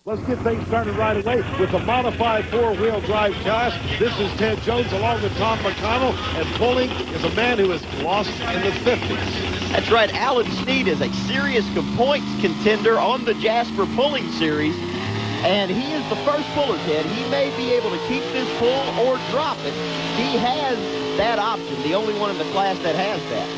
Let's get things started right away with the modified four-wheel drive class. This is Ted Jones along with Tom McConnell, and pulling is a man who is lost in the 50s. That's right. Alan Snead is a serious points contender on the Jasper pulling series, and he is the first puller, Ted. He may be able to keep this pull or drop it. He has that option, the only one in the class that has that.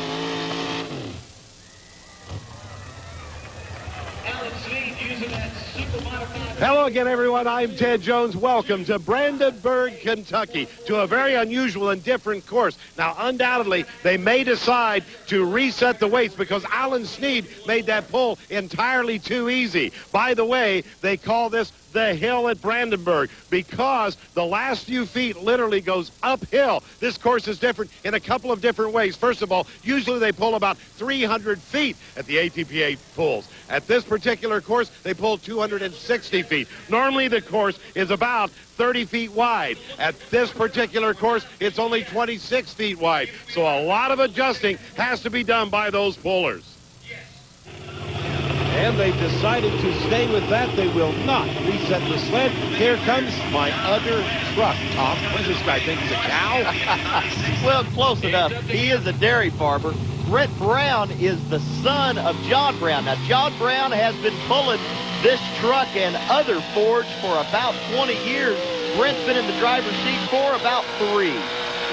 Hello again, everyone. I'm Ted Jones. Welcome to Brandenburg, Kentucky, to a very unusual and different course. Now, undoubtedly, they may decide to reset the weights because Alan Snead made that pull entirely too easy. By the way, they call this the hill at Brandenburg because the last few feet literally goes uphill. This course is different in a couple of different ways. First of all, usually they pull about 300 feet at the ATPA pulls. At this particular course, they pull 260 feet. Normally the course is about 30 feet wide. At this particular course, it's only 26 feet wide. So a lot of adjusting has to be done by those pullers. And they've decided to stay with that. They will not reset the sled. Here comes my other truck. Tom, what does this guy think? He's a cow? Well, close enough. He is a dairy farmer. Brett Brown is the son of John Brown. Now, John Brown has been pulling this truck and other Fords for about 20 years. Brent's been in the driver's seat for about 3.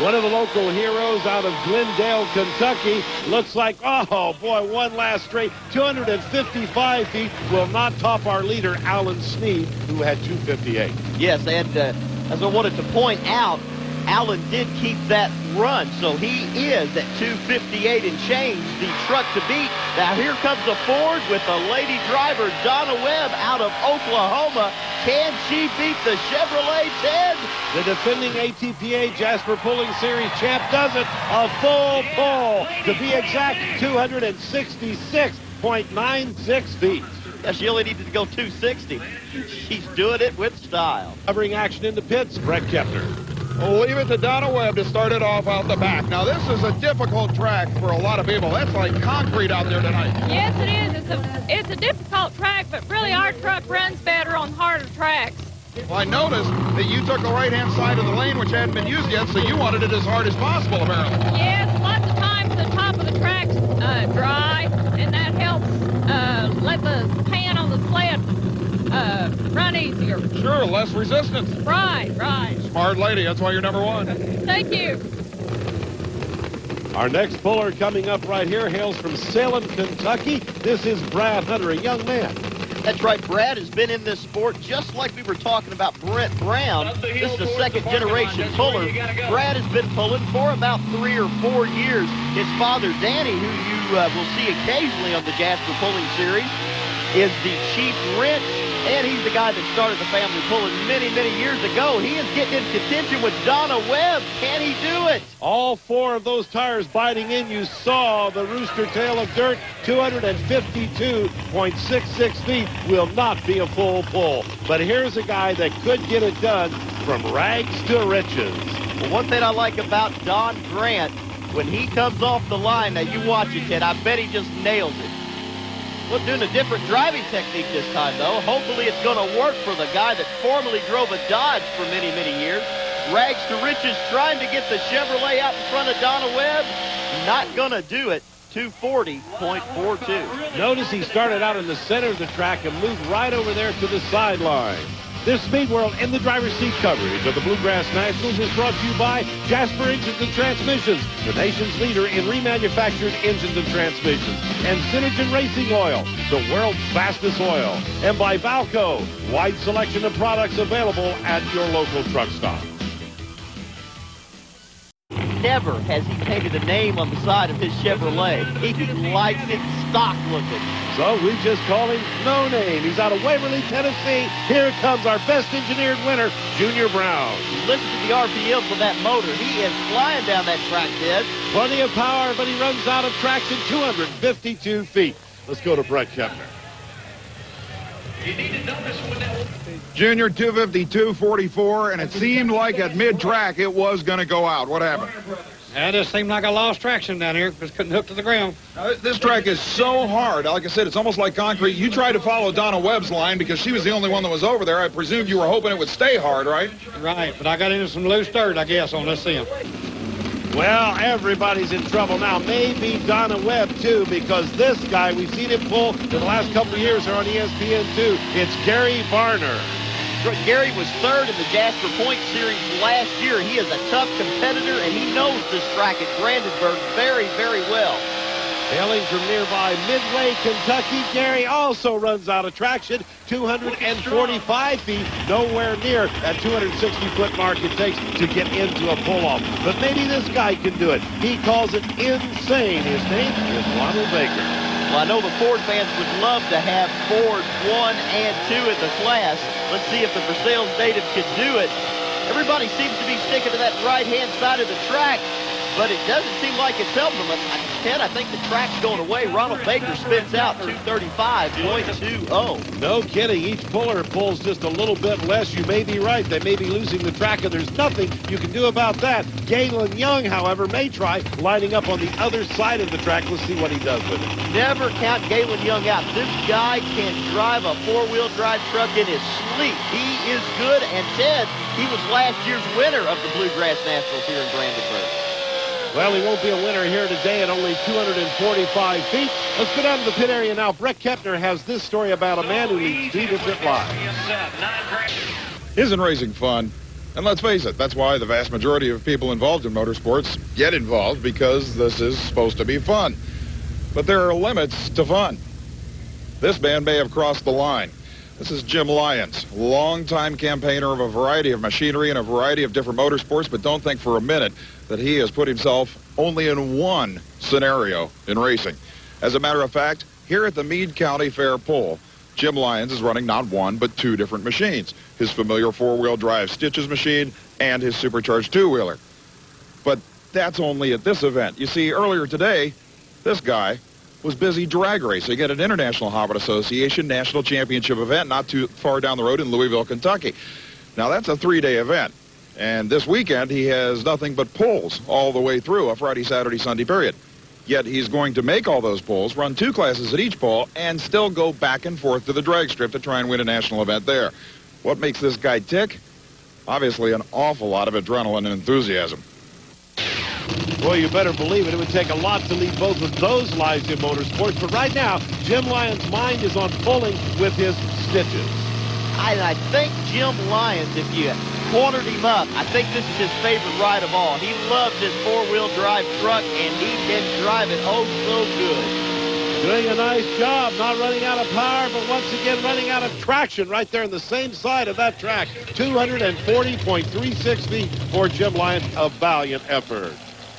One of the local heroes out of Glendale, Kentucky. Looks like, oh boy, one last straight. 255 feet will not top our leader, Alan Snead, who had 258. Yes, and as I wanted to point out, Alan did keep that run, so he is at 258 and change, the truck to beat. Now here comes a Ford with a lady driver, Donna Webb, out of Oklahoma. Can she beat the Chevrolet, Ted? The defending ATPA Jasper Pulling Series champ does it. A full pull. To be exact, 266.96 feet. Yeah, she only needed to go 260. She's doing it with style. Covering action in the pits, Brett Kepner. We'll leave it to Donna Webb to start it off out the back. Now, this is a difficult track for a lot of people. That's like concrete out there tonight. Yes, it is. It's a difficult track, but really our truck runs better on harder tracks. Well, I noticed that you took the right-hand side of the lane, which hadn't been used yet, so you wanted it as hard as possible, apparently. Yes, lots of times the top of the track's dry, and that helps let the pan on the sled run easier. Sure, less resistance. Right. Smart lady, that's why you're number 1. Thank you. Our next puller coming up right here hails from Salem, Kentucky. This is Brad Hunter, a young man. That's right, Brad has been in this sport just like we were talking about Brett Brown. This is a second-generation puller. Brad has been pulling for about 3 or 4 years. His father, Danny, who you will see occasionally on the Jasper Pulling Series, is the chief wrench, and he's the guy that started the family pulling many, many years ago. He is getting in contention with Donna Webb. Can he do it? All 4 of those tires biting in. You saw the rooster tail of dirt. 252.66 feet will not be a full pull. But here's a guy that could get it done from rags to riches. Well, one thing I like about Don Grant, when he comes off the line, now you watch it, Ted, I bet he just nails it. We're doing a different driving technique this time, though. Hopefully it's going to work for the guy that formerly drove a Dodge for many, many years. Rags to riches, trying to get the Chevrolet out in front of Donna Webb. Not going to do it. 240.42. Notice he started out in the center of the track and moved right over there to the sideline. This Speed World in the driver's seat coverage of the Bluegrass Nationals is brought to you by Jasper Engines and Transmissions, the nation's leader in remanufactured engines and transmissions, and Synergen Racing Oil, the world's fastest oil, and by Valco, wide selection of products available at your local truck stop. Never has he painted a name on the side of his Chevrolet. He likes it stock looking. So we just call him No Name. He's out of Waverly, Tennessee. Here comes our best engineered winner, Junior Brown. Listen to the RPMs of that motor. He is flying down that track, Ted. Plenty of power, but he runs out of traction 252 feet. Let's go to Brett Kepner. Junior 252.44, and it seemed like at mid-track it was going to go out. What happened? It just seemed like I lost traction down here. Just couldn't hook to the ground. This track is so hard. Like I said, it's almost like concrete. You tried to follow Donna Webb's line because she was the only one that was over there. I presumed you were hoping it would stay hard, right? Right, but I got into some loose dirt, I guess, on this end. Well, everybody's in trouble now. Maybe Donna Webb, too, because this guy, we've seen him pull for the last couple of years here on ESPN2. It's Gary Varner. Gary was third in the Jasper Point Series last year. He is a tough competitor, and he knows this track at Brandenburg very, very well. Hailing from nearby Midway, Kentucky, Gary also runs out of traction. 245 feet, nowhere near that 260-foot mark it takes to get into a pull-off. But maybe this guy can do it. He calls it insane. His name is Ronald Baker. Well, I know the Ford fans would love to have Ford 1 and 2 in the class. Let's see if the Versailles native can do it. Everybody seems to be sticking to that right-hand side of the track, but it doesn't seem like it's helping them. Ted, I think the track's going away. Ronald Baker spins out 235.20. No kidding. Each puller pulls just a little bit less. You may be right. They may be losing the track, and there's nothing you can do about that. Galen Young, however, may try lining up on the other side of the track. Let's see what he does with it. Never count Galen Young out. This guy can drive a four-wheel drive truck in his sleep. He is good, and Ted, he was last year's winner of the Bluegrass Nationals here in Brandenburg. Well, he won't be a winner here today at only 245 feet. Let's go down to the pit area now. Brett Kepner has this story about a man who leads 2 different lives. Isn't racing fun? And let's face it, that's why the vast majority of people involved in motorsports get involved, because this is supposed to be fun. But there are limits to fun. This man may have crossed the line. This is Jim Lyons, longtime campaigner of a variety of machinery and a variety of different motorsports, but don't think for a minute that he has put himself only in one scenario in racing. As a matter of fact, here at the Meade County Fair Pull, Jim Lyons is running not one, but 2 different machines. His familiar 4-wheel drive Stitches machine and his supercharged 2-wheeler. But that's only at this event. You see, earlier today, this guy was busy drag racing at an International Hobbit Association National Championship event not too far down the road in Louisville, Kentucky. Now, that's a 3-day event. And this weekend, he has nothing but pulls all the way through a Friday, Saturday, Sunday period. Yet he's going to make all those pulls, run 2 classes at each pull, and still go back and forth to the drag strip to try and win a national event there. What makes this guy tick? Obviously, an awful lot of adrenaline and enthusiasm. Well, you better believe it. It would take a lot to lead both of those lives in motorsports. But right now, Jim Lyons' mind is on pulling with his Stitches. I think Jim Lyons, if you cornered him up, I think this is his favorite ride of all. He loves his 4-wheel drive truck, and he can drive it oh so good. Doing a nice job, not running out of power, but once again running out of traction right there on the same side of that track. 240.36 feet for Jim Lyons, a valiant effort.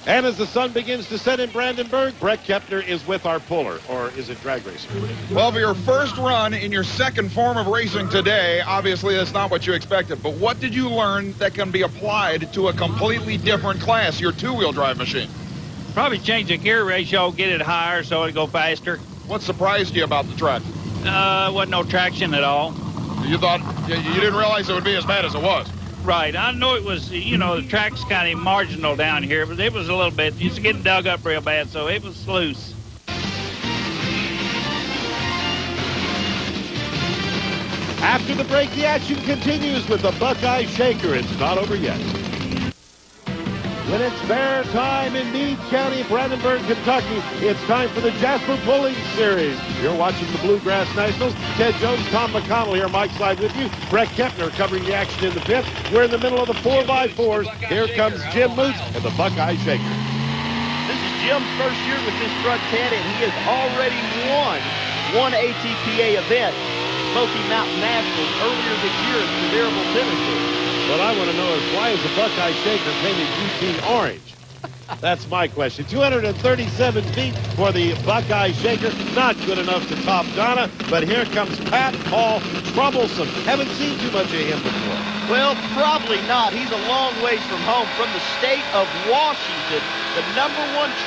And as the sun begins to set in Brandenburg, Brett Kepner is with our puller, or is it drag racer? Well, for your first run in your second form of racing today, obviously that's not what you expected. But what did you learn that can be applied to a completely different class, your 2-wheel drive machine? Probably change the gear ratio, get it higher so it'll go faster. What surprised you about the track? Wasn't no traction at all. You thought, you didn't realize it would be as bad as it was? Right. I know it was, you know, the track's kind of marginal down here, but it was a little bit. It's getting dug up real bad, so it was loose. After the break, the action continues with the Buckeye Shaker. It's not over yet. When it's fair time in Meade County, Brandenburg, Kentucky, it's time for the Jasper Pulling Series. You're watching the Bluegrass Nationals. Ted Jones, Tom McConnell here, Mike Side with you. Brett Kepner covering the action in the pit. We're in the middle of the 4x4s. Here comes Jim Moots and the Buckeye Shaker. This is Jim's first year with this truck, Ted, and he has already won one ATPA event, Smoky Mountain Nationals, earlier this year in Sevierville, Tennessee. What I want to know is, why is the Buckeye Shaker painted UT orange? That's my question. 237 feet for the Buckeye Shaker. Not good enough to top Donna, but here comes Pat Paul Troublesome. Haven't seen too much of him before. Well, probably not. He's a long ways from home, from the state of Washington, the #1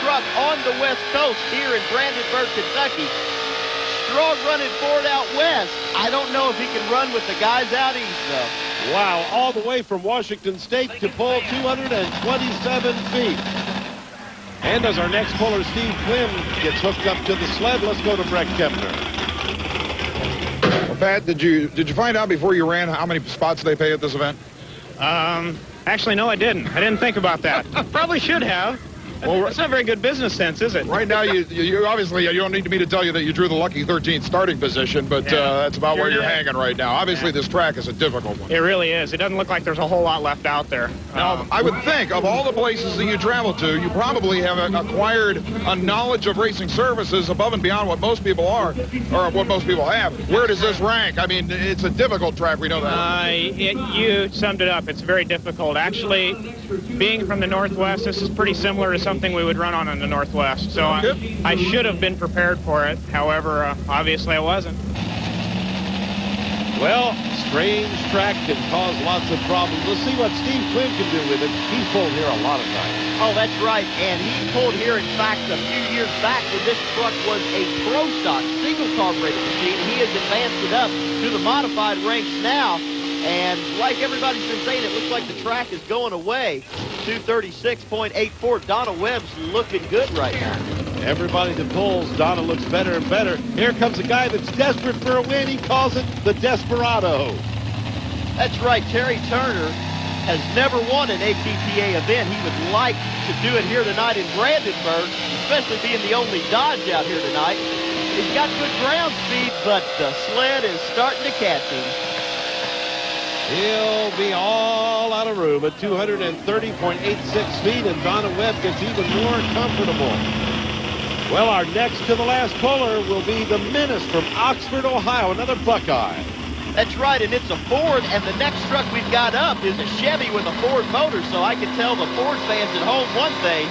truck on the West Coast here in Brandenburg, Kentucky. Strong running Ford out west. I don't know if he can run with the guys out east, though. Wow, all the way from Washington State to pull 227 feet. And as our next puller, Steve Quinn, gets hooked up to the sled, let's go to Brett Kepner. Well, Pat, did you find out before you ran how many spots they pay at this event? Actually, no, I didn't. I didn't think about that. Probably should have. Well, it's not very good business sense, is it? Right now, you obviously, you don't need me to tell you that you drew the lucky 13th starting position, but that's about where you're hanging right now. Obviously, this track is a difficult one. It really is. It doesn't look like there's a whole lot left out there. Now, I would think of all the places that you travel to, you probably have acquired a knowledge of racing services above and beyond what most people are, or what most people have. Where does this rank? I mean, it's a difficult track. We know that. You summed it up. It's very difficult. Actually, being from the Northwest, this is pretty similar to something we would run on in the Northwest. So I should have been prepared for it. However, obviously I wasn't. Well, strange track can cause lots of problems. Let's see what Steve Quinn can do with it. He's pulled here a lot of times. Oh, that's right. And he pulled here, in fact, a few years back when this truck was a pro stock, single carbureted machine. He has advanced it up to the modified ranks now. And like everybody's been saying, it looks like the track is going away. 236.84. Donna Webb's looking good right now. Everybody that pulls, Donna looks better and better. Here comes a guy that's desperate for a win. He calls it the Desperado. That's right. Terry Turner has never won an ATPA event. He would like to do it here tonight in Brandenburg, especially being the only Dodge out here tonight. He's got good ground speed, but the sled is starting to catch him. He'll be all out of room at 230.86 feet, and Donna Webb gets even more comfortable. Well, our next to the last puller will be the Menace from Oxford, Ohio, another Buckeye. That's right, and it's a Ford, and the next truck we've got up is a Chevy with a Ford motor, so I can tell the Ford fans at home one thing.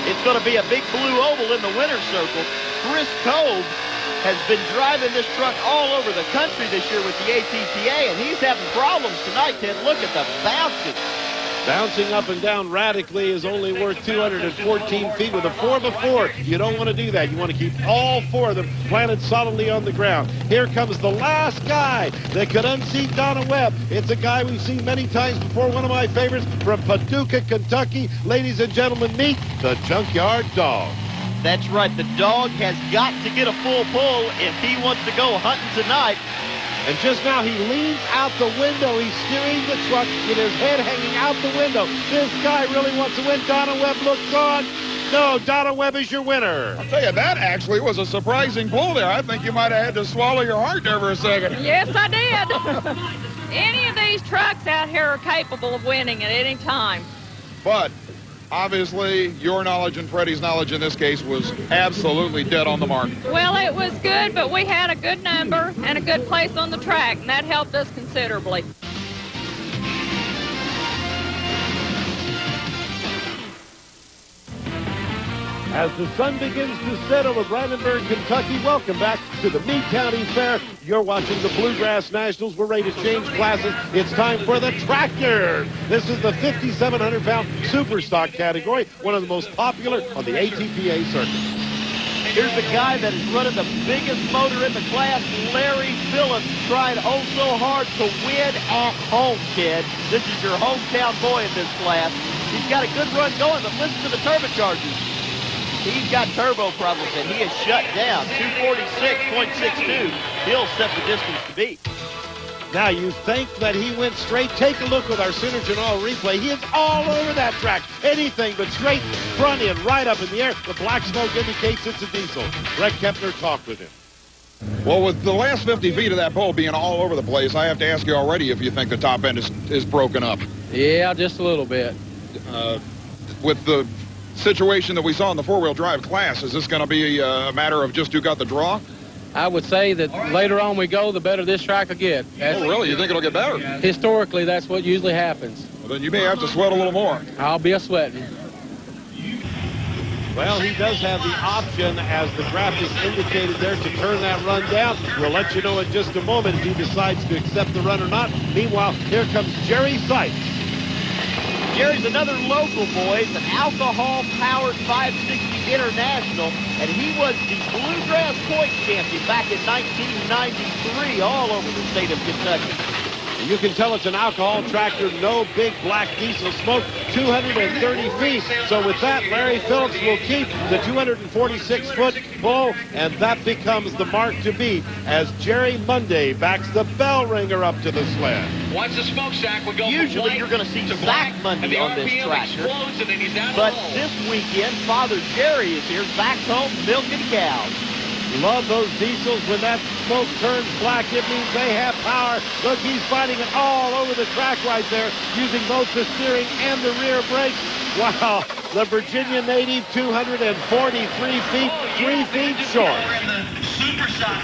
It's going to be a big blue oval in the winner's circle. Chris Cove has been driving this truck all over the country this year with the ATPA, and he's having problems tonight, Ted. Look at the bouncing. Bouncing up and down radically is only worth 214 feet with a 4x4. You don't want to do that. You want to keep all four of them planted solidly on the ground. Here comes the last guy that could unseat Donna Webb. It's a guy we've seen many times before, one of my favorites from Paducah, Kentucky. Ladies and gentlemen, meet the Junkyard Dog. That's right. The dog has got to get a full pull if he wants to go hunting tonight. And just now he leans out the window. He's steering the truck with his head hanging out the window. This guy really wants to win. Donna Webb looks on. No, Donna Webb is your winner. I'll tell you, that actually was a surprising pull there. I think you might have had to swallow your heart there for a second. Yes, I did. Any of these trucks out here are capable of winning at any time. But obviously, your knowledge and Freddie's knowledge in this case was absolutely dead on the mark. Well, it was good, but we had a good number and a good place on the track, and that helped us considerably. As the sun begins to set over Brandenburg, Kentucky, welcome back to the Meade County Fair. You're watching the Bluegrass Nationals. We're ready to change classes. It's time for the tractor. This is the 5,700-pound super stock category, one of the most popular on the ATPA circuit. Here's the guy that is running the biggest motor in the class, Larry Phillips, trying oh so hard to win at home, Ted. This is your hometown boy in this class. He's got a good run going, but listen to the turbochargers. He's got turbo problems, and he is shut down. 246.62. He'll set the distance to beat. Now, you think that he went straight. Take a look with our Synergen Oil replay. He is all over that track. Anything but straight, front end, right up in the air. The black smoke indicates it's a diesel. Brett Kepner talked with him. Well, with the last 50 feet of that pole being all over the place, I have to ask you already if you think the top end is broken up. Yeah, just a little bit. With the situation that we saw in the four-wheel drive class, is this going to be a matter of just who got the draw? I would say that later on we go, the better this track will get. Oh, really? You think it'll get better? Historically, that's what usually happens. Well, then you may have to sweat a little more. I'll be a-sweating. Well, he does have the option, as the graphics indicated there, to turn that run down. We'll let you know in just a moment if he decides to accept the run or not. Meanwhile, here comes Jerry Feitz. Jerry's another local boy. He's an alcohol-powered 560 International, and he was the Bluegrass Point champion back in 1993 all over the state of Kentucky. You can tell it's an alcohol tractor, no big black diesel smoke, 230 feet. So with that, Larry Phillips will keep the 246-foot pull, and that becomes the mark to beat as Jerry Monday backs the bell ringer up to the sled. Once the smokestack would go Usually you're going to see Zach Monday on this tractor, but this weekend, Father Jerry is here. Zach's home milking cows. Love those diesels. When that smoke turns black, it means they have power. Look, he's fighting it all over the track right there, using both the steering and the rear brakes. Wow, the Virginia native, 243 feet, 3 feet short.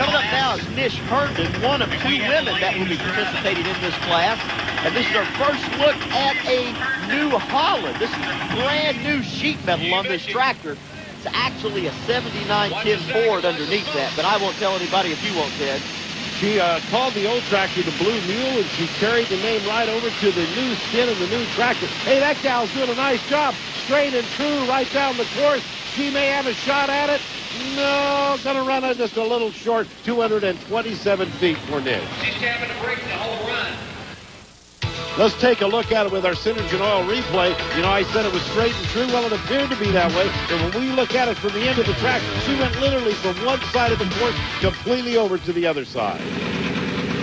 Coming up now is Nish Herndon, one of 2 women that will be participating in this class. And this is our first look at a New Holland. This is brand new sheet metal on this tractor. It's actually a 79 Kid Ford underneath that, but I won't tell anybody if you won't, Ted. She called the old tractor the Blue Mule, and she carried the name right over to the new skin of the new tractor. Hey, that gal's doing a nice job. Straight and true right down the course. She may have a shot at it. No, gonna run it just a little short, 227 feet for Nish. She's tapping the brake the whole run. Let's take a look at it with our Synergen Oil replay. You know, I said it was straight and true. Well, it appeared to be that way. But when we look at it from the end of the track, she went literally from one side of the course completely over to the other side.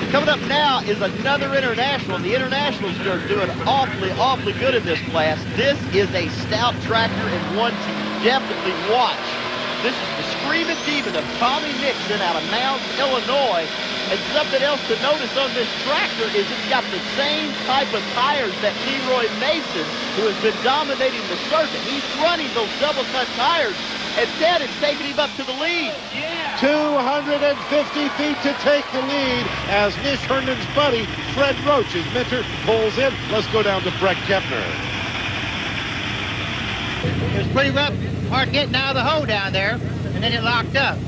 Coming up now is another international. The internationals are doing awfully good in this class. This is a stout tractor and one to definitely watch. This is the Screaming Demon of Tommy Nixon out of Mounds, Illinois. And something else to notice on this tractor is it's got the same type of tires that Leroy Mason, who has been dominating the circuit. He's running those double-cut tires, and Ted is taking him up to the lead. 250 feet to take the lead as Nish Herndon's buddy, Fred Roach, his mentor, pulls in. Let's go down to Brett Kepner. It was pretty rough, hard getting out of the hole down there, and then it locked up.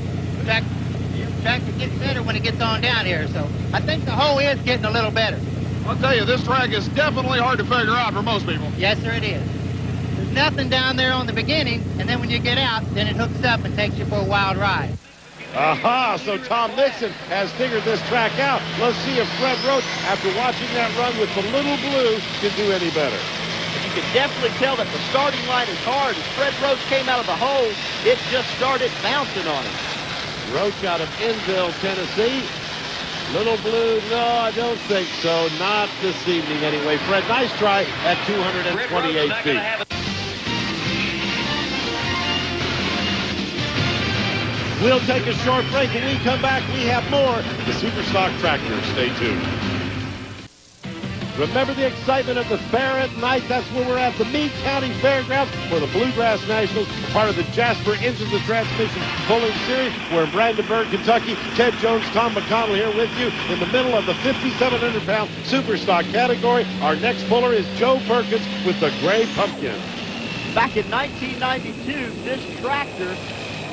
Tractor gets better when it gets on down here, so I think the hole is getting a little better. I'll tell you, this track is definitely hard to figure out for most people. Yes, sir, it is. There's nothing down there on the beginning, and then when you get out, then it hooks up and takes you for a wild ride. Aha, so Tom Nixon has figured this track out. Let's see if Fred Roach, after watching that run with the Little Blue, can do any better. You can definitely tell that the starting line is hard. As Fred Roach came out of the hole, it just started bouncing on him. Roach out of Enville, Tennessee. Little Blue, no, I don't think so. Not this evening anyway. Fred, nice try at 228 feet. We'll take a short break. When we come back, we have more. The Superstock Tractor. Stay tuned. Remember the excitement of the fair at night? That's where we're at, the Meade County Fairgrounds for the Bluegrass Nationals, part of the Jasper Engines and Transmission Pulling Series. We're in Brandenburg, Kentucky. Ted Jones, Tom McConnell here with you in the middle of the 5,700-pound Superstock category. Our next puller is Joe Perkins with the Gray Pumpkin. Back in 1992, this tractor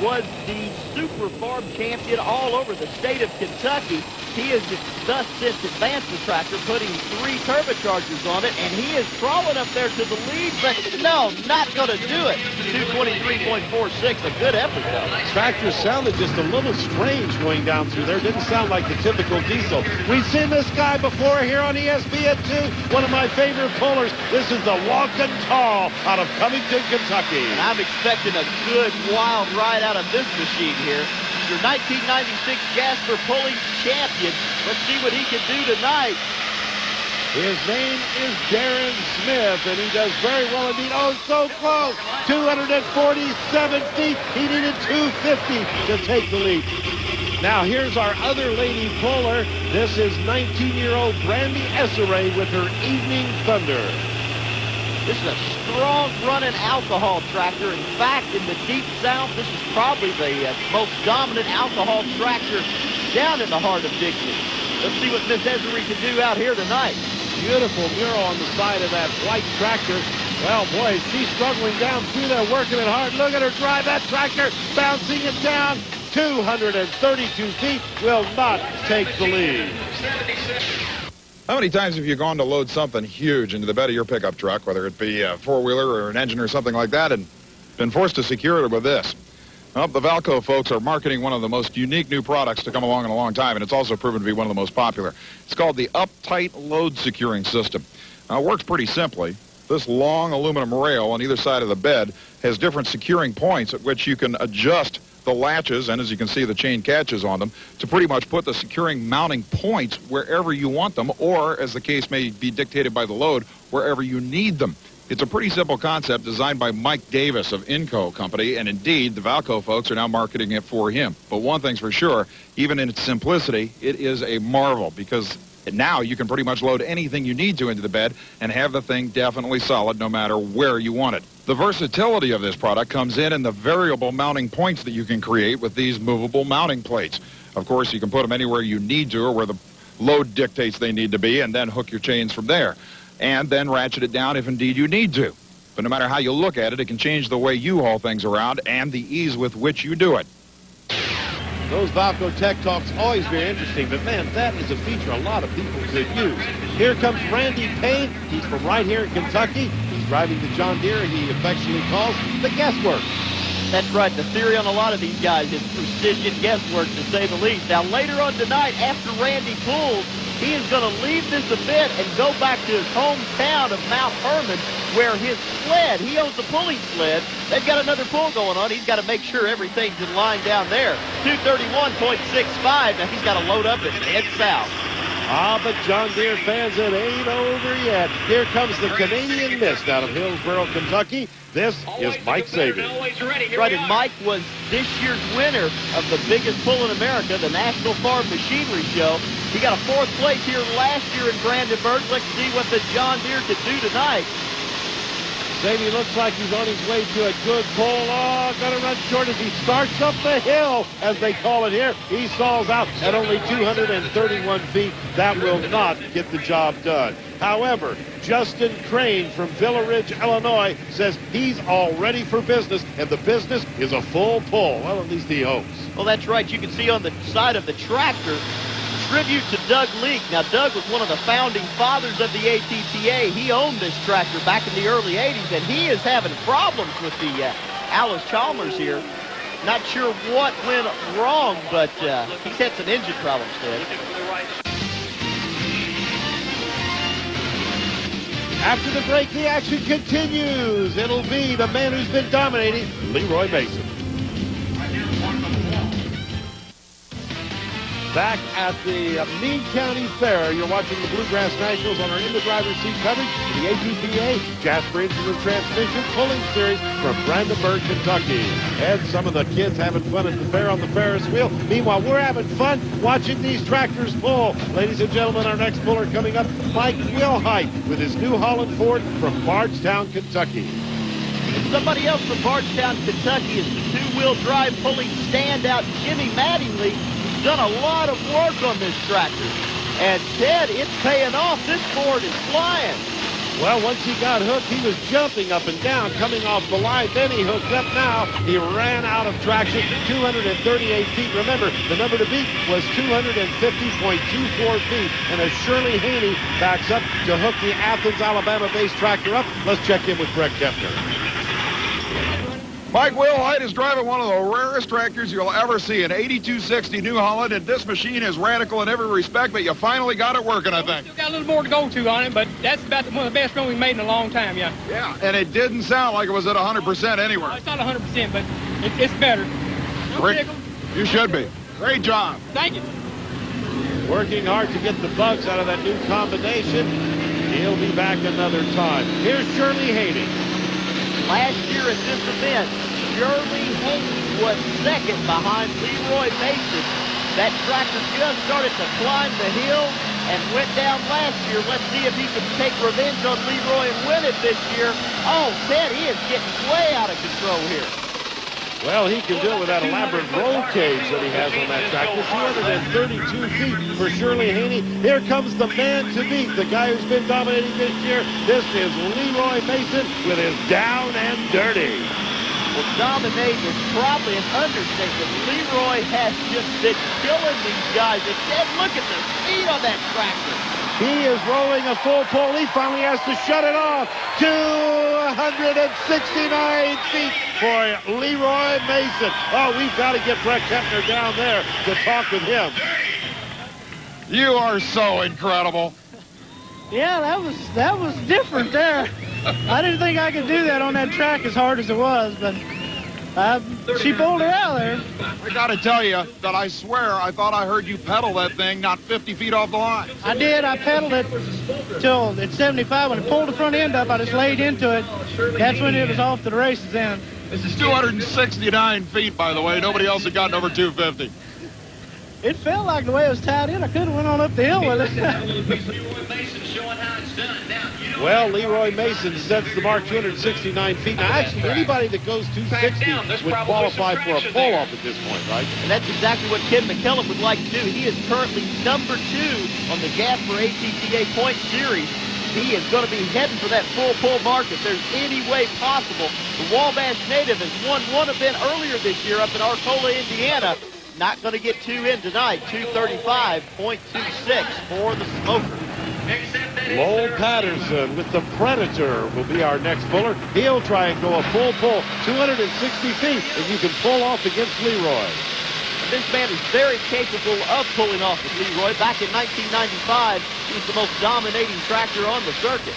was the Super Farm champion all over the state of Kentucky. He has thus since advanced the tractor, putting 3 turbochargers on it, and he is crawling up there to the lead, but no, not going to do it. 223.46, a good effort, though. Tractor sounded just a little strange going down through there. Didn't sound like the typical diesel. We've seen this guy before here on ESPN 2, one of my favorite pullers. This is the Walkin' Tall out of Covington, Kentucky. And I'm expecting a good, wild ride out of this machine here. Your 1996 Jasper pulling champion. Let's see what he can do tonight. His name is Darren Smith, and he does very well indeed. Oh, so close. 247 feet. He needed 250 to take the lead. Now, here's our other lady puller. This is 19-year-old Brandy Esseray with her Evening Thunder. This is a strong running alcohol tractor. In fact, in the Deep South, this is probably the most dominant alcohol tractor down in the heart of Dixie. Let's see what Miss Essery can do out here tonight. Beautiful mural on the side of that white tractor. Well, boy, she's struggling down through there, working it hard. Look at her drive that tractor, bouncing it down. 232 feet, will not take the lead. How many times have you gone to load something huge into the bed of your pickup truck, whether it be a four-wheeler or an engine or something like that, and been forced to secure it with this? Well, the Valco folks are marketing one of the most unique new products to come along in a long time, and it's also proven to be one of the most popular. It's called the Uptight Load Securing System. Now, it works pretty simply. This long aluminum rail on either side of the bed has different securing points at which you can adjust the latches, and as you can see, the chain catches on them, to pretty much put the securing mounting points wherever you want them, or, as the case may be dictated by the load, wherever you need them. It's a pretty simple concept designed by Mike Davis of Inco Company, and indeed, the Valco folks are now marketing it for him. But one thing's for sure, even in its simplicity, it is a marvel, because now you can pretty much load anything you need to into the bed and have the thing definitely solid no matter where you want it. The versatility of this product comes in the variable mounting points that you can create with these movable mounting plates. Of course, you can put them anywhere you need to or where the load dictates they need to be, and then hook your chains from there. And then ratchet it down if indeed you need to. But no matter how you look at it, it can change the way you haul things around and the ease with which you do it. Those Valco Tech Talks always very interesting, but man, that is a feature a lot of people could use. Here comes Randy Payne. He's from right here in Kentucky. He's driving the John Deere he affectionately calls the Guesswork. That's right. The theory on a lot of these guys is precision guesswork, to say the least. Now, later on tonight, after Randy pulls, he is going to leave this event and go back to his hometown of Mount Hermon, where his sled, he owns a pulling sled. They've got another pull going on. He's got to make sure everything's in line down there. 231.65. Now, he's got to load up and head south. Ah, but John Deere fans, it ain't over yet. Here comes the Canadian Mist out of Hillsborough, Kentucky. This is Mike Saban. Right, and Mike was this year's winner of the biggest pull in America, the National Farm Machinery Show. He got a 4th place here last year in Brandenburg. Let's see what the John Deere could do tonight. Saban looks like he's on his way to a good pull. Oh, gonna run short as he starts up the hill, as they call it here. He stalls out at only 231 feet. That will not get the job done. However, Justin Crane from Villa Ridge, Illinois, says he's all ready for business, and the business is a full pull. Well, at least he hopes. Well, that's right. You can see on the side of the tractor, tribute to Doug Leake. Now, Doug was one of the founding fathers of the ATPA. He owned this tractor back in the early 80s, and he is having problems with the Alice Chalmers here. Not sure what went wrong, but he's had some engine problems, Ted. After the break, the action continues. It'll be the man who's been dominating, Leroy Mason. Back at the Meade County Fair, you're watching the Bluegrass Nationals on our In the Driver's Seat coverage of the ATPA Jasper Engine and Transmission Pulling Series from Brandenburg, Kentucky. And some of the kids having fun at the fair on the Ferris wheel. Meanwhile, we're having fun watching these tractors pull. Ladies and gentlemen, our next puller coming up, Mike Wilhite with his New Holland Ford from Bardstown, Kentucky. Somebody else from Bardstown, Kentucky is the 2-wheel drive pulling standout, Jimmy Mattingly. Done a lot of work on this tractor. And Ted, it's paying off. This Ford is flying. Well, once he got hooked, he was jumping up and down, coming off the line. Then he hooked up now. He ran out of traction, 238 feet. Remember, the number to beat was 250.24 feet. And as Shirley Hayden backs up to hook the Athens, Alabama-based tractor up, let's check in with Greg Kepner. Mike Wilhite is driving one of the rarest tractors you'll ever see, an 8260 New Holland, and this machine is radical in every respect, but you finally got it working, I think. Still got a little more to go to on it, but that's about one of the best runs we've made in a long time, yeah. Yeah, and it didn't sound like it was at 100% anywhere. No, it's not 100%, but it's better. Great. You should be. Great job. Thank you. Working hard to get the bugs out of that new combination. He'll be back another time. Here's Shirley Hayden. Last year at this event, Shirley Hayden was second behind Leroy Mason. That tractor just started to climb the hill and went down last year. Let's see if he can take revenge on Leroy and win it this year. Oh, Ted, he is getting way out of control here. Well, he can do it with that elaborate roll cage that he has on that tractor. 232 feet for Shirley Hayden. Here comes the man to beat, the guy who's been dominating this year. This is Leroy Mason with his Down and Dirty. Well, dominate is probably an understatement. Leroy has just been killing these guys. And then look at the speed on that tractor. He is rolling a full pull. He finally has to shut it off. 269 feet for Leroy Mason. Oh, we've got to get Brett Kepner down there to talk with him. You are so incredible. Yeah, that was different there. I didn't think I could do that on that track as hard as it was, but she pulled her out there. I got to tell you that I swear I thought I heard you pedal that thing not 50 feet off the line. I did. I pedaled it till it's 75. When it pulled the front end up, I just laid into it. That's when it was off to the races then. This is 269 feet, by the way. Nobody else had gotten over 250. It felt like the way it was tied in. I could have went on up the hill with it. Well, Leroy Mason sets the mark 269 feet. Now, actually, anybody that goes 260 would qualify for a pull-off at this point, right? And that's exactly what Ken McKellum would like to do. He is currently number 2 on the Jasper ATPA point series. He is going to be heading for that full pull mark if there's any way possible. The Wabash native has won one event earlier this year up in Arcola, Indiana. Not going to get 2 in tonight. 235.26 for the Smoker. Lowell Patterson with the Predator will be our next puller. He'll try and go a full pull, 260 feet, and you can pull off against Leroy. This man is very capable of pulling off with Leroy. Back in 1995, he was the most dominating tractor on the circuit.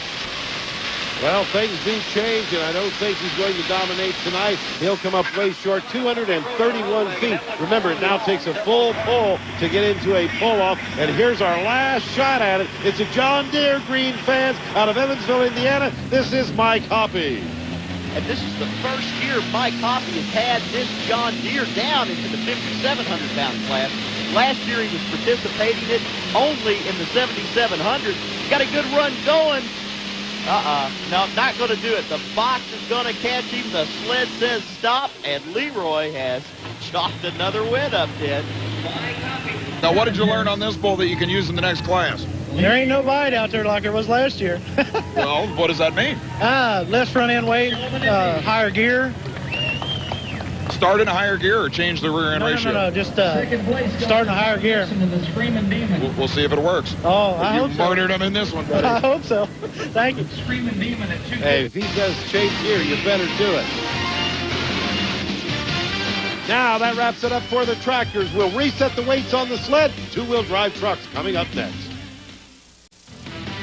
Well, things do change, and I don't think he's going to dominate tonight. He'll come up way short, 231 feet. Remember, it now takes a full pull to get into a pull-off, and here's our last shot at it. It's a John Deere Green fans out of Evansville, Indiana. This is Mike Hoppy. And this is the first year Mike Hoppy has had this John Deere down into the 5,700-pound class. Last year he was participating in only in the 7,700. Got a good run going. No, not going to do it. The box is going to catch him. The sled says stop, and Leroy has chalked another win up, Ted. Now, what did you learn on this bull that you can use in the next class? There ain't no bite out there like there was last year. Well, what does that mean? Less front end weight, higher gear. Start in a higher gear or change the rear end ratio? No, just start in a higher gear. We'll see if it works. Oh, I hope so. You murdered him in this one, buddy. I hope so. Thank you. Hey, if he says change gear, you better do it. Now that wraps it up for the tractors. We'll reset the weights on the sled. Two-wheel drive trucks coming up next.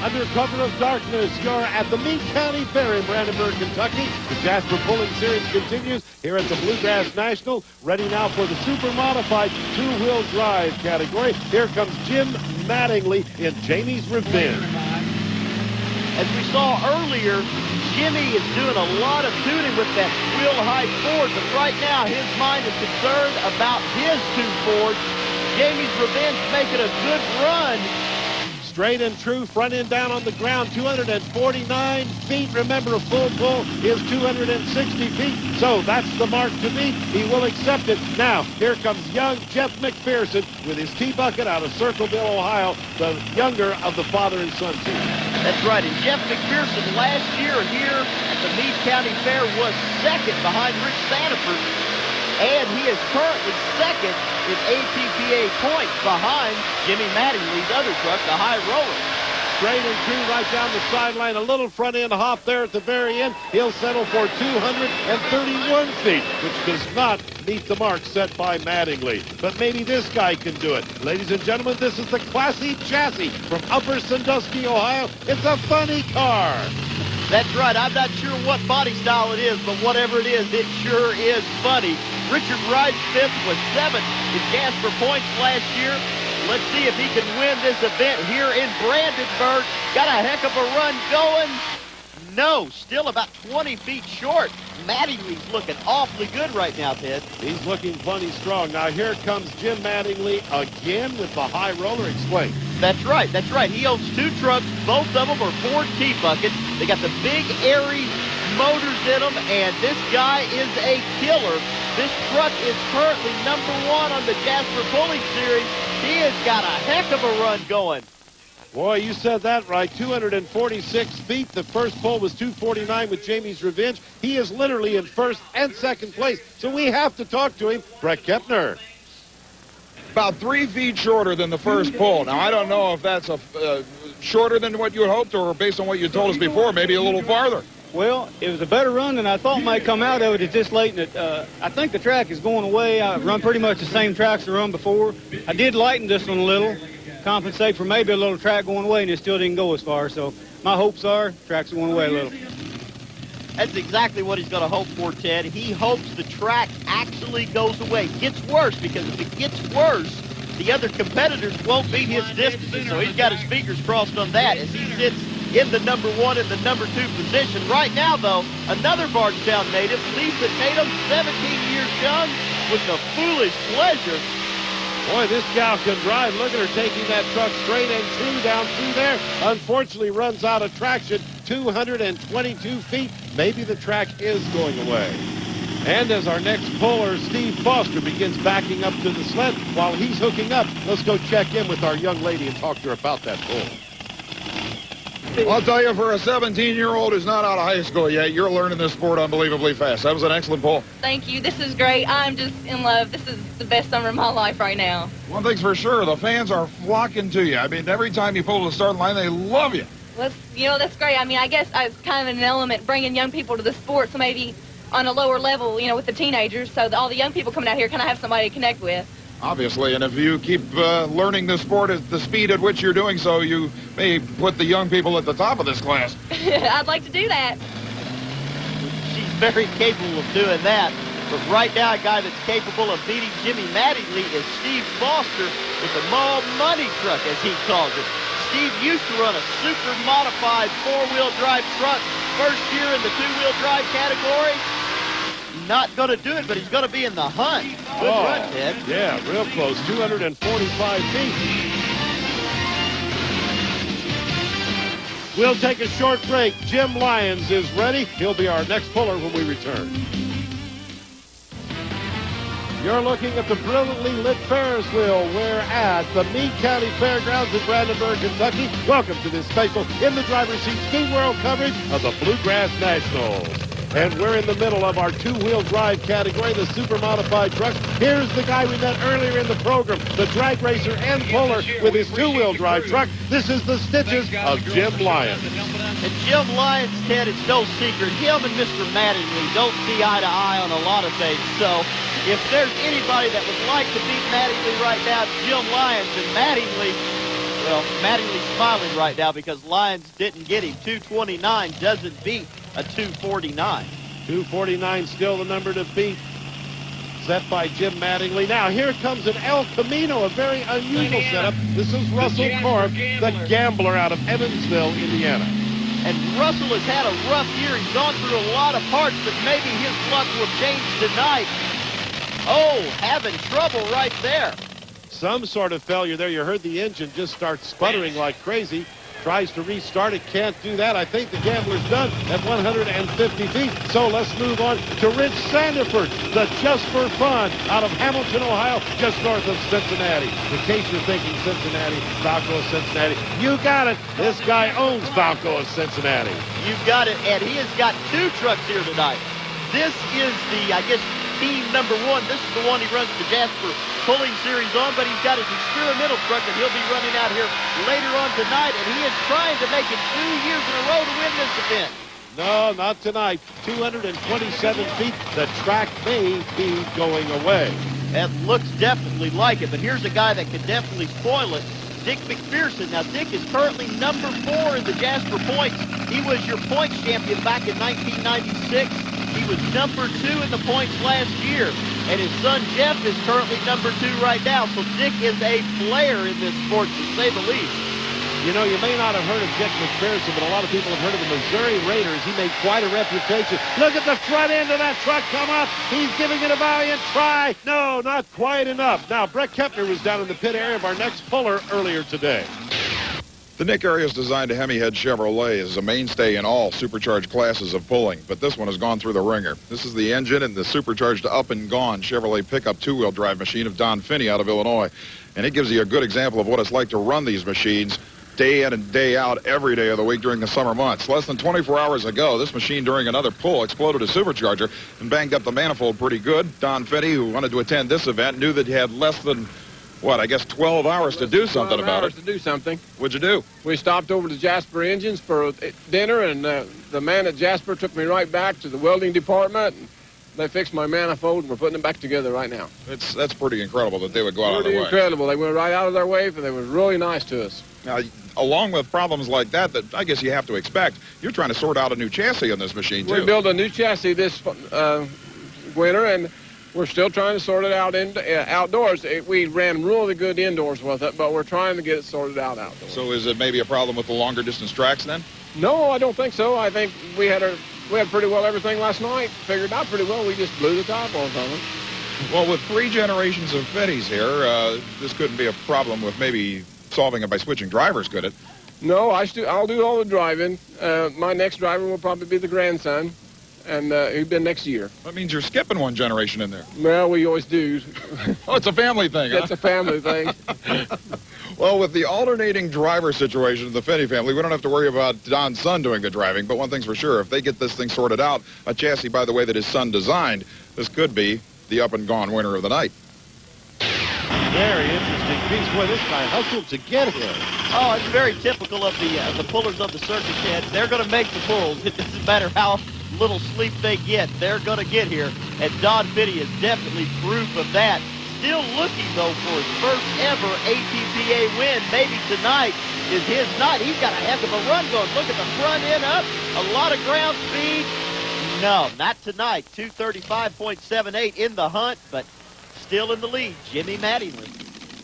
Under cover of darkness, you're at the Meade County Fair in Brandenburg, Kentucky. The Jasper Pulling Series continues here at the Bluegrass National. Ready now for the super modified two-wheel drive category. Here comes Jim Mattingly in Jamie's Revenge. As we saw earlier, Jimmy is doing a lot of tuning with that wheel-high Ford, but right now his mind is concerned about his two Fords. Jamie's Revenge making a good run. Straight and true, front end down on the ground, 249 feet. Remember, a full pull is 260 feet, so that's the mark to beat. He will accept it. Now, here comes young Jeff Mcpherson with his T-Bucket out of Circleville, Ohio, the younger of the father and son team. That's right, and Jeff Mcpherson last year here at the Meade County Fair was second behind Rich Sanford, and he is currently second in ATPA points behind Jimmy Mattingly's other truck, the High Roller. Straight and true right down the sideline. A little front end hop there at the very end. He'll settle for 231 feet, which does not meet the mark set by Mattingly. But maybe this guy can do it. Ladies and gentlemen, this is the Classy Chassis from Upper Sandusky, Ohio. It's a funny car. That's right. I'm not sure what body style it is, but whatever it sure is funny. Richard Wright Smith was 7th in Jasper points last year. Let's see if he can win this event here in Brandenburg. Got a heck of a run going. No, still about 20 feet short. Mattingly's looking awfully good right now, Ted. He's looking plenty strong. Now here comes Jim Mattingly again with the High Roller. Explain. That's right. He owns two trucks. Both of them are Ford T-Buckets. They got the big, airy motors in them, and this guy is a killer. This truck is currently #1 on the Jasper Pulling Series. He has got a heck of a run going. Boy, you said that right. 246 feet. The first pull was 249 with Jamie's Revenge. He is literally in first and second place. So we have to talk to him. Brett Kepner. About 3 feet shorter than the first pull. Now, I don't know if that's a shorter than what you had hoped, or based on what you told us before, maybe a little farther? Well, it was a better run than I thought might come out of it. It's just late in it. I think the track is going away. I run pretty much the same tracks I run before. I did lighten this one a little, compensate for maybe a little track going away, and it still didn't go as far. So my hopes are tracks are going away a little. That's exactly what he's going to hope for, Ted. He hopes the track actually goes away. Gets worse, because if it gets worse, the other competitors won't beat his distances. So he's got his fingers crossed on that as he sits in the number 1 and the number 2 position. Right now, though, another Bardstown native, Lisa Tatum, 17 years young, with the foolish pleasure. Boy, this gal can drive. Look at her taking that truck straight and true down through there. Unfortunately, runs out of traction, 222 feet. Maybe the track is going away. And as our next puller, Steve Foster, begins backing up to the sled while he's hooking up, let's go check in with our young lady and talk to her about that pull. I'll tell you, for a 17-year-old who's not out of high school yet, you're learning this sport unbelievably fast. That was an excellent pull. Thank you. This is great. I'm just in love. This is the best summer of my life right now. One thing's for sure, the fans are flocking to you. I mean, every time you pull to the starting line, they love you. Well, that's great. I mean, I guess it's kind of an element bringing young people to the sport, so maybe on a lower level, with the teenagers, so all the young people coming out here kind of have somebody to connect with. Obviously, and if you keep learning the sport at the speed at which you're doing so, you may put the young people at the top of this class. I'd like to do that. She's very capable of doing that. But right now, a guy that's capable of beating Jimmy Mattingly is Steve Foster with the Mall Money truck, as he calls it. Steve used to run a super modified 4-wheel drive truck first year in the 2-wheel drive category. Not going to do it, but he's going to be in the hunt. Good run, Ted. Yeah, real close, 245 feet. We'll take a short break. Jim Lyons is ready. He'll be our next puller when we return. You're looking at the brilliantly lit Ferris wheel. We're at the Meade County Fairgrounds in Brandenburg, Kentucky. Welcome to this special In the Driver's Seat Ski World coverage of the Bluegrass Nationals. And we're in the middle of our 2-wheel drive category, the super modified trucks. Here's the guy we met earlier in the program, the drag racer and puller with his 2-wheel drive truck. This is the stitches of Jim Lyons. And Jim Lyons, Ted, it's no secret, him and Mr. Mattingly don't see eye to eye on a lot of things. So if there's anybody that would like to beat Mattingly right now, it's Jim Lyons. And Mattingly, well, Mattingly's smiling right now because Lyons didn't get him. 229 doesn't beat a 249. 249 still the number to beat, set by Jim Mattingly. Now here comes an El Camino, a very unusual setup. This is Russell Korb, the gambler out of Evansville, Indiana. And Russell has had a rough year. He's gone through a lot of parts, but maybe his luck will change tonight. Oh, having trouble right there. Some sort of failure there. You heard the engine just start sputtering like crazy. Tries to restart it, can't do that. I think the gambler's done at 150 feet. So let's move on to Rich Sandiford, the Jasper Fun out of Hamilton, Ohio, just north of Cincinnati. In case you're thinking Cincinnati, Falco of Cincinnati, you got it. This guy owns Falco of Cincinnati. You got it, Ed. He has got 2 trucks here tonight. This is the, I guess, team number 1. This is the one he runs the Jasper pulling series on, but he's got his experimental truck that he'll be running out here later on tonight, and he is trying to make it 2 years in a row to win this event. No, not tonight. 227 feet. The track may be going away. That looks definitely like it, but here's a guy that could definitely spoil it. Dick Mcpherson. Now, Dick is currently number 4 in the Jasper points. He was your points champion back in 1996. He was number 2 in the points last year. And his son, Jeff, is currently number 2 right now. So Dick is a player in this sport, to say the least. You know, you may not have heard of Dick Mcpherson, but a lot of people have heard of the Missouri Raiders. He made quite a reputation. Look at the front end of that truck come up. He's giving it a valiant try. No, not quite enough. Now, Brett Kepner was down in the pit area of our next puller earlier today. The Nick area is designed to Hemi-head Chevrolet as a mainstay in all supercharged classes of pulling, but this one has gone through the ringer. This is the engine and the supercharged Up and Gone Chevrolet pickup 2-wheel drive machine of Don Finney out of Illinois. And it gives you a good example of what it's like to run these machines day in and day out every day of the week during the summer months. Less than 24 hours ago, this machine during another pull exploded a supercharger and banged up the manifold pretty good. Don Finney, who wanted to attend this event, knew that he had less than what, I guess 12 hours to do something about it. To do something. What'd you do? We stopped over to Jasper Engines for dinner, and the man at Jasper took me right back to the welding department. And they fixed my manifold, and we're putting it back together right now. That's pretty incredible that they would go out of their way. Pretty incredible. They went right out of their way, and they were really nice to us. Now, along with problems like that I guess you have to expect, you're trying to sort out a new chassis on this machine, too. We built a new chassis this winter, and we're still trying to sort it out outdoors. We ran really good indoors with it, but we're trying to get it sorted out outdoors. So is it maybe a problem with the longer distance tracks then? No, I don't think so. I think we had pretty well everything last night. Figured out pretty well. We just blew the top off of it. Well, with 3 generations of Fetties here, this couldn't be a problem with maybe solving it by switching drivers, could it? No, I'll do all the driving. My next driver will probably be the grandson, and he'll be next year. That means you're skipping 1 generation in there. Well, we always do. Oh, it's a family thing, huh? It's a family thing. Well, with the alternating driver situation of the Fetty family, we don't have to worry about Don's son doing the driving. But one thing's for sure, if they get this thing sorted out, a chassis, by the way, that his son designed, this could be the up-and-gone winner of the night. Very interesting piece. Boy, this guy hustled to get here. Oh, it's very typical of the pullers of the circus, Ted. They're going to make the pulls. It doesn't matter how little sleep they get. They're going to get here. And Don Fitty is definitely proof of that. Still looking, though, for his first ever ATPA win. Maybe tonight is his night. He's got a heck of a run going. Look at the front end up. A lot of ground speed. No, not tonight. 235.78 in the hunt, but still in the lead. Jimmy Mattingly.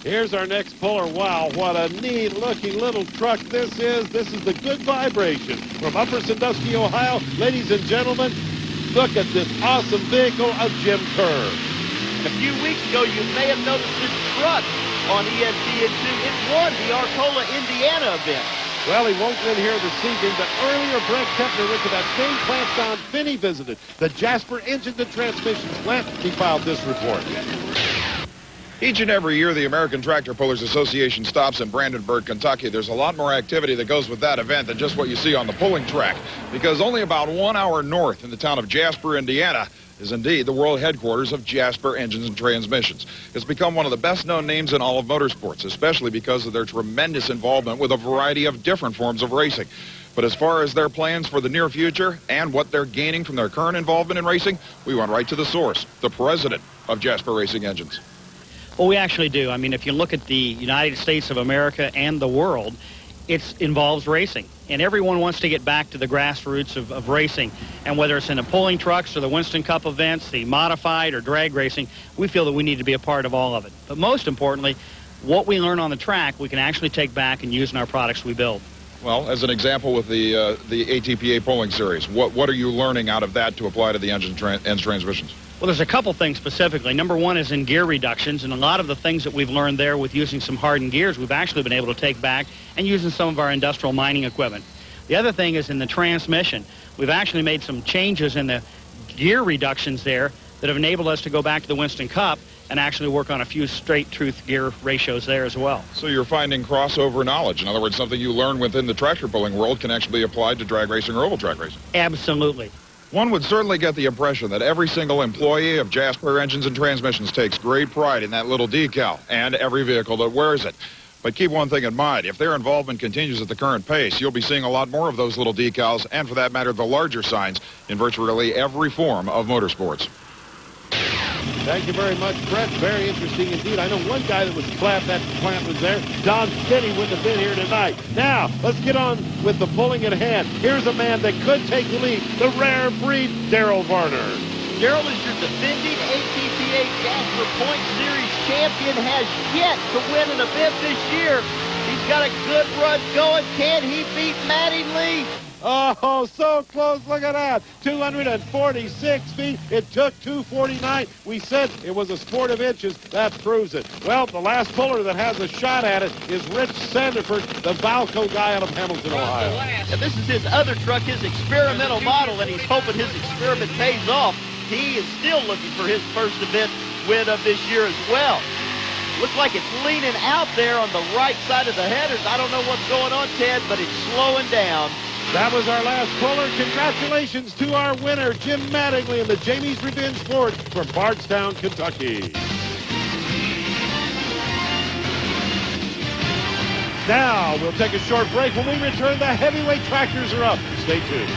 Here's our next puller. Wow, what a neat-looking little truck this is. This is the Good Vibration from Upper Sandusky, Ohio. Ladies and gentlemen, look at this awesome vehicle of Jim Kerr. A few weeks ago, you may have noticed this truck on ESPN2. It won the Arcola, Indiana event. Well, he won't win here this evening, but earlier Brett Kepner went to that same plant Don Finney visited, the Jasper Engines and Transmissions plant. He filed this report. Each and every year, the American Tractor Pullers Association stops in Brandenburg, Kentucky. There's a lot more activity that goes with that event than just what you see on the pulling track, because only about 1 hour north in the town of Jasper, Indiana, is indeed the world headquarters of Jasper Engines and Transmissions. It's become one of the best-known names in all of motorsports, especially because of their tremendous involvement with a variety of different forms of racing. But as far as their plans for the near future and what they're gaining from their current involvement in racing, we went right to the source, the president of Jasper Racing Engines. Well, we actually do. I mean, if you look at the United States of America and the world, it involves racing. And everyone wants to get back to the grassroots of racing. And whether it's in the pulling trucks or the Winston Cup events, the modified or drag racing, we feel that we need to be a part of all of it. But most importantly, what we learn on the track, we can actually take back and use in our products we build. Well, as an example with the ATPA polling series, what are you learning out of that to apply to the engine and transmissions? Well, there's a couple things specifically. Number one is in gear reductions, and a lot of the things that we've learned there with using some hardened gears, we've actually been able to take back and use in some of our industrial mining equipment. The other thing is in the transmission. We've actually made some changes in the gear reductions there that have enabled us to go back to the Winston Cup and actually work on a few straight truth gear ratios there as well. So you're finding crossover knowledge. In other words, something you learn within the tractor pulling world can actually be applied to drag racing or oval track racing. Absolutely. One would certainly get the impression that every single employee of Jasper Engines and Transmissions takes great pride in that little decal and every vehicle that wears it. But keep one thing in mind. If their involvement continues at the current pace, you'll be seeing a lot more of those little decals and, for that matter, the larger signs in virtually every form of motorsports. Thank you very much, Brett. Very interesting indeed. I know one guy that was glad that plant was there. Don Finney wouldn't have been here tonight. Now, let's get on with the pulling at hand. Here's a man that could take the lead, the rare breed, Daryl Varner. Daryl is your defending ATPA Jasper Point Series champion, has yet to win an event this year. He's got a good run going. Can he beat Mattingly? Oh, so close. Look at that. 246 feet. It took 249. We said it was a sport of inches. That proves it. Well, the last puller that has a shot at it is Rich Sanderford, the Valco guy out of Hamilton, Ohio. And this is his other truck, his experimental model, and he's hoping his experiment pays off. He is still looking for his first event win of this year as well. Looks like it's leaning out there on the right side of the headers. I don't know what's going on, Ted, but it's slowing down. That was our last puller. Congratulations to our winner, Jim Mattingly, in the Jamie's Revenge Sport from Bardstown, Kentucky. Now, we'll take a short break. When we return, the heavyweight tractors are up. Stay tuned.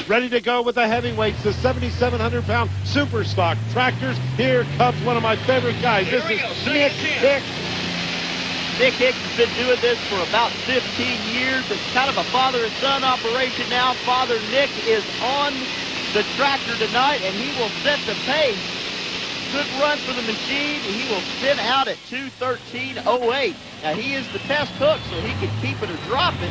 Ready to go with the heavyweights, the 7,700-pound super stock tractors. Here comes one of my favorite guys. This is Nick Hicks. Nick Hicks has been doing this for about 15 years. It's kind of a father and son operation now. Father Nick is on the tractor tonight, and he will set the pace. Good run for the machine. He will spin out at 2:13.08. Now, he is the test hook, so he can keep it or drop it.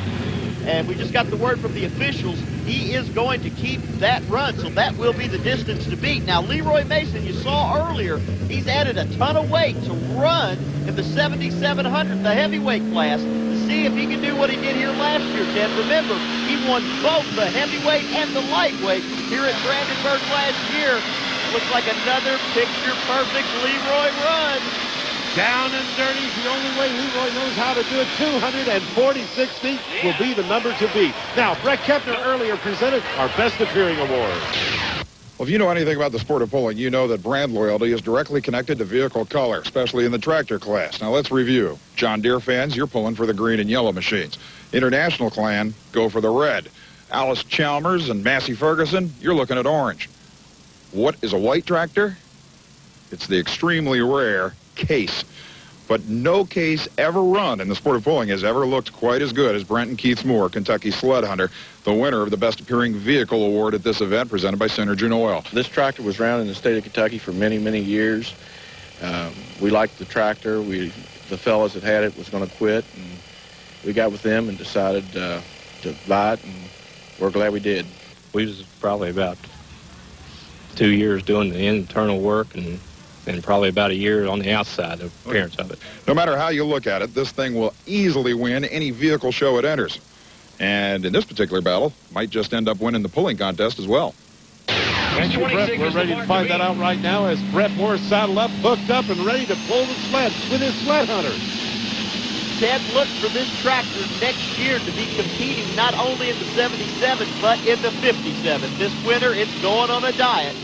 And we just got the word from the officials. He is going to keep that run, so that will be the distance to beat. Now, Leroy Mason, you saw earlier, he's added a ton of weight to run in the 7,700, the heavyweight class, to see if he can do what he did here last year, Ted. Remember, he won both the heavyweight and the lightweight here at Brandenburg last year. Looks like another picture-perfect Leroy run. Down and dirty, the only way Leroy knows how to do it. 246 feet will be the number to beat. Now, Brett Kepner earlier presented our Best Appearing Award. Well, if you know anything about the sport of pulling, you know that brand loyalty is directly connected to vehicle color, especially in the tractor class. Now, let's review. John Deere fans, you're pulling for the green and yellow machines. International clan, go for the red. Alice Chalmers and Massey Ferguson, you're looking at orange. What is a white tractor? It's the extremely rare Case. But no case ever run in the sport of pulling has ever looked quite as good as Brent and Keith Moore, Kentucky sled hunter, the winner of the Best Appearing Vehicle Award at this event presented by Synergen Oil. This tractor was around in the state of Kentucky for many, many years. We liked the tractor. The fellas that had it was going to quit, and we got with them and decided to buy it, and we're glad we did. We was probably about 2 years doing the internal work and probably about a year on the outside of appearance of it. No matter how you look at it, this thing will easily win any vehicle show it enters. And in this particular battle, might just end up winning the pulling contest as well. Thank you, Brett. We're ready to find that out right now as Brett Moore's saddled up, hooked up, and ready to pull the sled with his sled hunters. Ted, look for this tractor next year to be competing not only in the 77, but in the 57. This winter, it's going on a diet.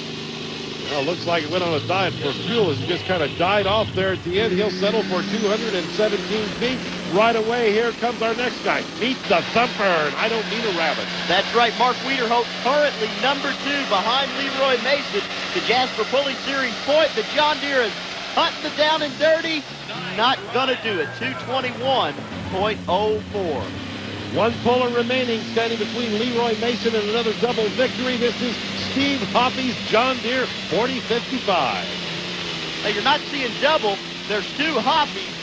Well, looks like it went on a diet for fuel as he just kind of died off there at the end. He'll settle for 217 feet. Right away, here comes our next guy. Meet the Thumper, and I don't mean a rabbit. That's right, Mark Wiederholt, currently number 2 behind Leroy Mason. The Jasper Pulling Series point. The John Deere is hunting it down and dirty. Not gonna do it. 221.04. One puller remaining, standing between Leroy Mason and another double victory. This is Steve Hoppy's John Deere 4055. Now, you're not seeing double. There's 2 Hoppies.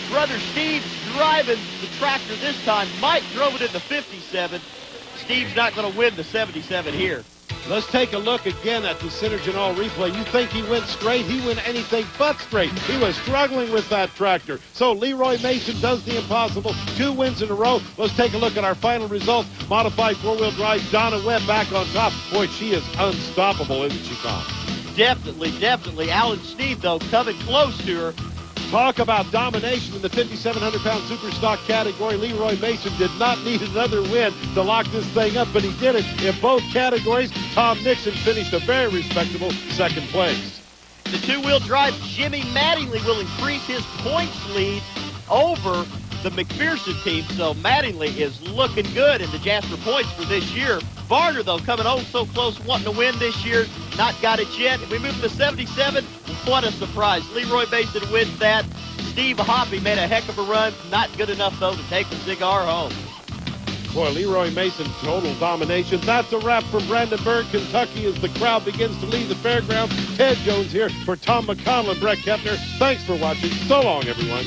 Brother Steve's driving the tractor this time. Mike drove it in the 57. Steve's not going to win the 77 here. Let's take a look again at the Synergen All replay. You think he went straight? He went anything but straight. He was struggling with that tractor. So Leroy Mason does the impossible. 2 wins in a row. Let's take a look at our final results. Modified four-wheel drive, Donna Webb back on top. Boy, she is unstoppable, isn't she, Tom? Definitely, definitely. Alan Sneed, though, coming close to her. Talk about domination in the 5,700-pound super stock category. Leroy Mason did not need another win to lock this thing up, but he did it in both categories. Tom Nixon finished a very respectable second place. The 2-wheel drive, Jimmy Mattingly will increase his points lead over the Mcpherson team, so Mattingly is looking good in the Jasper points for this year. Varner, though, coming oh so close, wanting to win this year, not got it yet. If we move to 77, what a surprise. Leroy Mason wins that. Steve Hoppy made a heck of a run. Not good enough, though, to take the cigar home. Boy, Leroy Mason, total domination. That's a wrap from Brandenburg, Kentucky, as the crowd begins to leave the fairgrounds. Ted Jones here for Tom McConnell and Brett Kepner. Thanks for watching. So long, everyone.